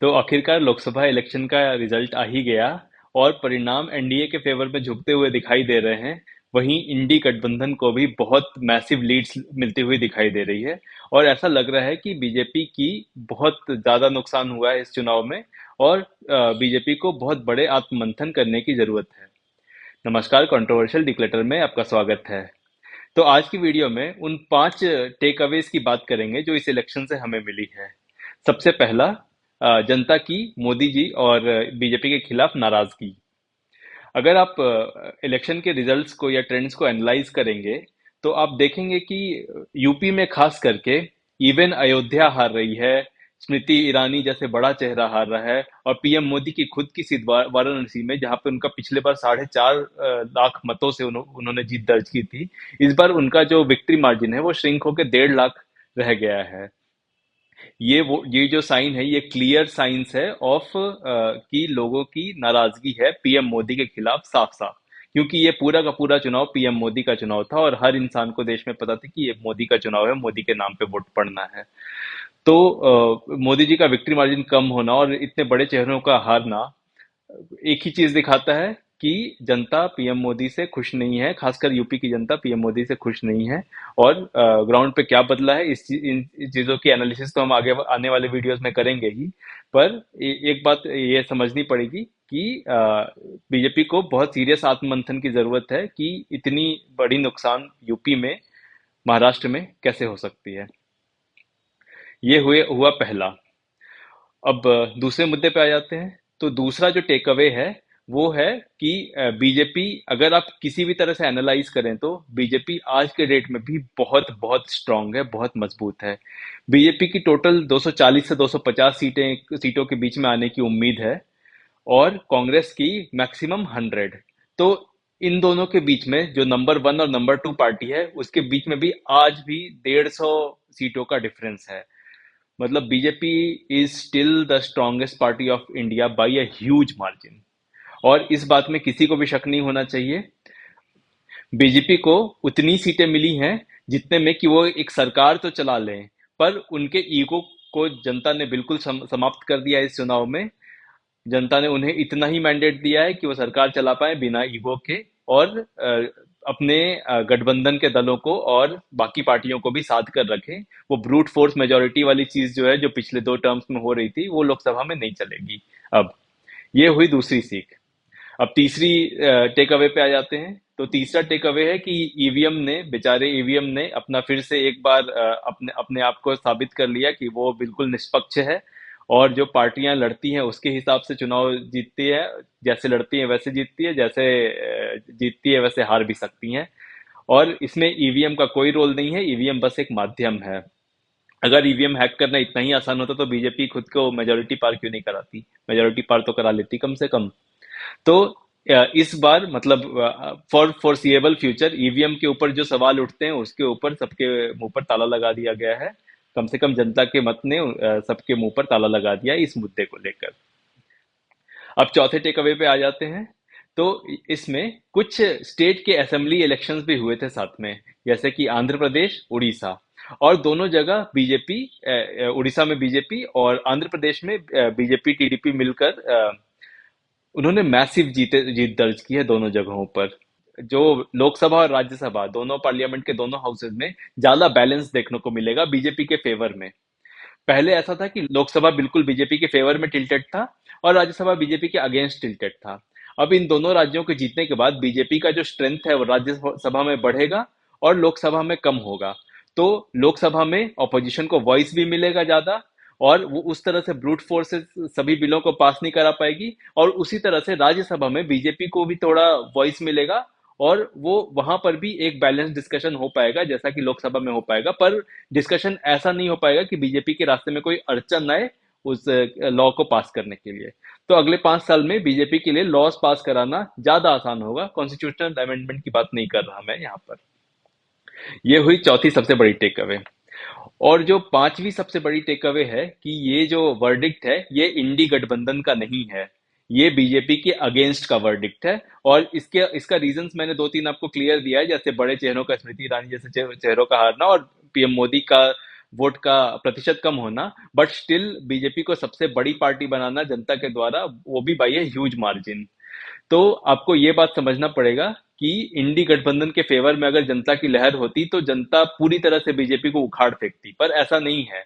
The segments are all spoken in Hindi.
तो आखिरकार लोकसभा इलेक्शन का रिजल्ट आ ही गया और परिणाम एनडीए के फेवर में झुकते हुए दिखाई दे रहे हैं। वहीं इंडी गठबंधन को भी बहुत मैसिव लीड्स मिलती हुई दिखाई दे रही है और ऐसा लग रहा है कि बीजेपी की बहुत ज्यादा नुकसान हुआ है इस चुनाव में और बीजेपी को बहुत बड़े आत्ममंथन करने की जरूरत है। नमस्कार, कंट्रोवर्शियल डिक्लेटर में आपका स्वागत है। तो आज की वीडियो में उन 5 टेक अवेज की बात करेंगे जो इस इलेक्शन से हमें मिली है। सबसे पहला, जनता की मोदी जी और बीजेपी के खिलाफ नाराजगी। अगर आप इलेक्शन के रिजल्ट्स को या ट्रेंड्स को एनालाइज करेंगे तो आप देखेंगे कि यूपी में खास करके इवन अयोध्या हार रही है, स्मृति ईरानी जैसे बड़ा चेहरा हार रहा है और पीएम मोदी की खुद की सीट वाराणसी में, जहां पे उनका पिछले बार 4.5 लाख मतों से उन्होंने जीत दर्ज की थी, इस बार उनका जो विक्ट्री मार्जिन है वो श्रिंक होकर 1.5 लाख रह गया है। ये जो साइन है ये क्लियर साइंस है ऑफ कि लोगों की नाराजगी है पीएम मोदी के खिलाफ, साफ साफ। क्योंकि ये पूरा का पूरा चुनाव पीएम मोदी का चुनाव था और हर इंसान को देश में पता था कि ये मोदी का चुनाव है, मोदी के नाम पे वोट पड़ना है। तो मोदी जी का विक्ट्री मार्जिन कम होना और इतने बड़े चेहरों का हारना एक ही चीज दिखाता है कि जनता पीएम मोदी से खुश नहीं है, खासकर यूपी की जनता पीएम मोदी से खुश नहीं है। और ग्राउंड पे क्या बदला है, इन चीजों की एनालिसिस तो हम आगे आने वाले वीडियोस में करेंगे ही। पर एक बात ये समझनी पड़ेगी कि बीजेपी को बहुत सीरियस आत्ममंथन की जरूरत है कि इतनी बड़ी नुकसान यूपी में, महाराष्ट्र में कैसे हो सकती है। ये हुआ पहला। अब दूसरे मुद्दे पे आ जाते हैं। तो दूसरा जो टेक अवे है वो है कि बीजेपी, अगर आप किसी भी तरह से एनालाइज करें तो बीजेपी आज के डेट में भी बहुत बहुत स्ट्रांग है, बहुत मजबूत है। बीजेपी की टोटल 240 से 250 सीटों के बीच में आने की उम्मीद है और कांग्रेस की मैक्सिमम 100। तो इन दोनों के बीच में जो नंबर 1 और नंबर 2 पार्टी है उसके बीच में भी आज भी 150 सीटों का डिफरेंस है। मतलब BJP is still the strongest party of India by a huge margin. और इस बात में किसी को भी शक नहीं होना चाहिए। बीजेपी को उतनी सीटें मिली हैं जितने में कि वो एक सरकार तो चला लें, पर उनके ईगो को जनता ने बिल्कुल समाप्त कर दिया इस चुनाव में। जनता ने उन्हें इतना ही मैंडेट दिया है कि वो सरकार चला पाए बिना ईगो के और अपने गठबंधन के दलों को और बाकी पार्टियों को भी साथ कर रखें। वो ब्रूट फोर्स मेजोरिटी वाली चीज जो है, जो पिछले 2 टर्म्स में हो रही थी, वो लोकसभा में नहीं चलेगी अब। ये हुई दूसरी सीख। अब तीसरी टेक अवे पे आ जाते हैं। तो तीसरा टेक अवे है कि ईवीएम ने अपना फिर से एक बार अपने अपने आप को साबित कर लिया कि वो बिल्कुल निष्पक्ष है और जो पार्टियां लड़ती हैं उसके हिसाब से चुनाव जीतती है। जैसे लड़ती हैं वैसे जीतती है, जैसे जीतती है वैसे हार भी सकती हैं। और इसमें ईवीएम का कोई रोल नहीं है, ईवीएम बस एक माध्यम है। अगर ईवीएम हैक करना इतना ही आसान होता तो बीजेपी खुद को मेजोरिटी पार क्यों नहीं कराती, मेजोरिटी पार तो करा लेती कम से कम। तो इस बार मतलब फॉर फोरसीएबल फ्यूचर ईवीएम के ऊपर जो सवाल उठते हैं उसके ऊपर सबके मुंह पर ताला लगा दिया गया है। कम से कम जनता के मत ने सबके मुंह पर ताला लगा दिया है इस मुद्दे को लेकर। अब चौथे टेक अवे पे आ जाते हैं। तो इसमें कुछ स्टेट के असेंबली इलेक्शंस भी हुए थे साथ में, जैसे कि आंध्र प्रदेश, उड़ीसा। और दोनों जगह बीजेपी, उड़ीसा में बीजेपी और आंध्र प्रदेश में बीजेपी टीडीपी मिलकर उन्होंने मैसिव जीत दर्ज की है दोनों जगहों पर। जो लोकसभा और राज्यसभा दोनों पार्लियामेंट के दोनों हाउसेज में ज्यादा बैलेंस देखने को मिलेगा बीजेपी के फेवर में। पहले ऐसा था कि लोकसभा बिल्कुल बीजेपी के फेवर में टिल्टेड था और राज्यसभा बीजेपी के अगेंस्ट टिल्टेड था। अब इन दोनों राज्यों के जीतने के बाद बीजेपी का जो स्ट्रेंथ है वो राज्यसभा में बढ़ेगा और लोकसभा में कम होगा। तो लोकसभा में ऑपोजिशन को वॉइस भी मिलेगा ज्यादा और वो उस तरह से ब्रूट फोर्स से सभी बिलों को पास नहीं करा पाएगी। और उसी तरह से राज्यसभा में बीजेपी को भी थोड़ा वॉइस मिलेगा और वो वहां पर भी एक बैलेंस डिस्कशन हो पाएगा जैसा कि लोकसभा में हो पाएगा। पर डिस्कशन ऐसा नहीं हो पाएगा कि बीजेपी के रास्ते में कोई अड़चन आए उस लॉ को पास करने के लिए। तो अगले 5 साल में बीजेपी के लिए लॉज पास कराना ज्यादा आसान होगा। कॉन्स्टिट्यूशनल अमेंडमेंट की बात नहीं कर रहा मैं यहाँ पर। ये हुई चौथी सबसे बड़ी टेक अवे। और जो पांचवी सबसे बड़ी टेक अवे है कि ये जो वर्डिक्ट है ये इंडी गठबंधन का नहीं है, ये बीजेपी के अगेंस्ट का वर्डिक्ट है। और इसका रीजंस मैंने 2-3 आपको क्लियर दिया है, जैसे बड़े चेहरों का, स्मृति ईरानी जैसे चेहरों का हारना और पीएम मोदी का वोट का प्रतिशत कम होना, बट स्टिल बीजेपी को सबसे बड़ी पार्टी बनाना जनता के द्वारा, वो भी बाई ए ह्यूज मार्जिन। तो आपको ये बात समझना पड़ेगा कि इंडी गठबंधन के फेवर में अगर जनता की लहर होती तो जनता पूरी तरह से बीजेपी को उखाड़ फेंकती, पर ऐसा नहीं है।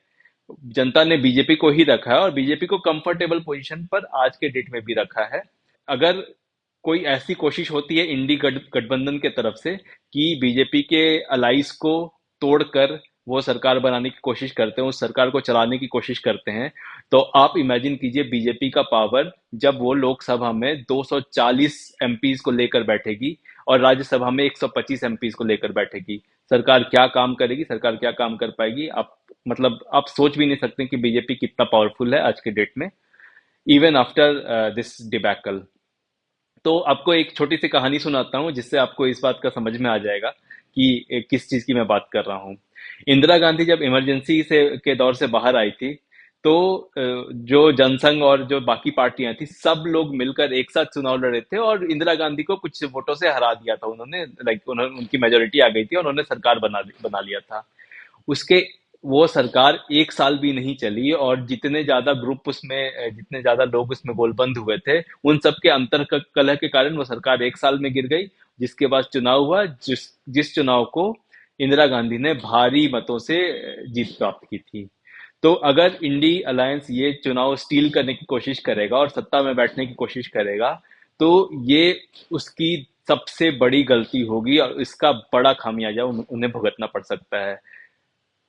जनता ने बीजेपी को ही रखा है और बीजेपी को कंफर्टेबल पोजीशन पर आज के डेट में भी रखा है। अगर कोई ऐसी कोशिश होती है इंडी गठबंधन के तरफ से कि बीजेपी के अलाइज को तोड़कर वो सरकार बनाने की कोशिश करते हैं, उस सरकार को चलाने की कोशिश करते हैं, तो आप इमेजिन कीजिए बीजेपी का पावर जब वो लोकसभा में 240 एमपीज को लेकर बैठेगी और राज्यसभा में 125 एमपीज को लेकर बैठेगी। सरकार क्या काम करेगी, सरकार क्या काम कर पाएगी, आप मतलब आप सोच भी नहीं सकते कि बीजेपी कितना पावरफुल है आज के डेट में, इवन आफ्टर दिस डिबैकल। तो आपको एक छोटी सी कहानी सुनाता हूँ जिससे आपको इस बात का समझ में आ जाएगा कि किस चीज की मैं बात कर रहा हूँ। इंदिरा गांधी जब इमरजेंसी से के दौर से बाहर आई थी, तो जो जनसंघ और जो बाकी पार्टियां थी सब लोग मिलकर एक साथ चुनाव लड़े थे और इंदिरा गांधी को कुछ वोटों से हरा दिया था उन्होंने, लाइक उन्होंने, उनकी मेजोरिटी आ गई थी और उन्होंने सरकार बना लिया था। उसके वो सरकार एक साल भी नहीं चली और जितने ज्यादा ग्रुप उसमें, जितने ज्यादा लोग उसमें गोलबंद हुए थे, उन सब के अंतर कलह के कारण वो सरकार एक साल में गिर गई। जिसके बाद चुनाव हुआ, जिस जिस चुनाव को इंदिरा गांधी ने भारी मतों से जीत प्राप्त की थी। तो अगर इंडी अलायंस ये चुनाव स्टील करने की कोशिश करेगा और सत्ता में बैठने की कोशिश करेगा, तो ये उसकी सबसे बड़ी गलती होगी और इसका बड़ा खामियाजा उन्हें भुगतना पड़ सकता है।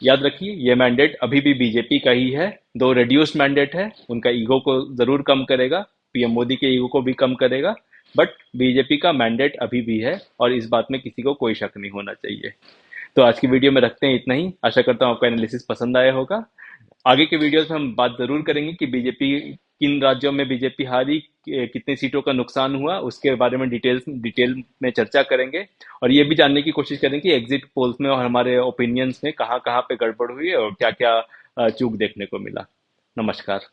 याद रखिए ये मैंडेट अभी भी बीजेपी का ही है, दो रिड्यूस्ड मैंडेट है, उनका ईगो को जरूर कम करेगा, पीएम मोदी के ईगो को भी कम करेगा, बट बीजेपी का मैंडेट अभी भी है और इस बात में किसी को कोई शक नहीं होना चाहिए। तो आज की वीडियो में रखते हैं इतना ही, आशा करता हूँ आपका एनालिसिस पसंद आया होगा। आगे के वीडियोस में हम बात जरूर करेंगे कि बीजेपी किन राज्यों में बीजेपी हारी, कितनी सीटों का नुकसान हुआ, उसके बारे में डिटेल में चर्चा करेंगे और ये भी जानने की कोशिश करेंगे कि एग्जिट पोल्स में और हमारे ओपिनियंस में कहाँ कहाँ पे गड़बड़ हुई है और क्या क्या चूक देखने को मिला। नमस्कार।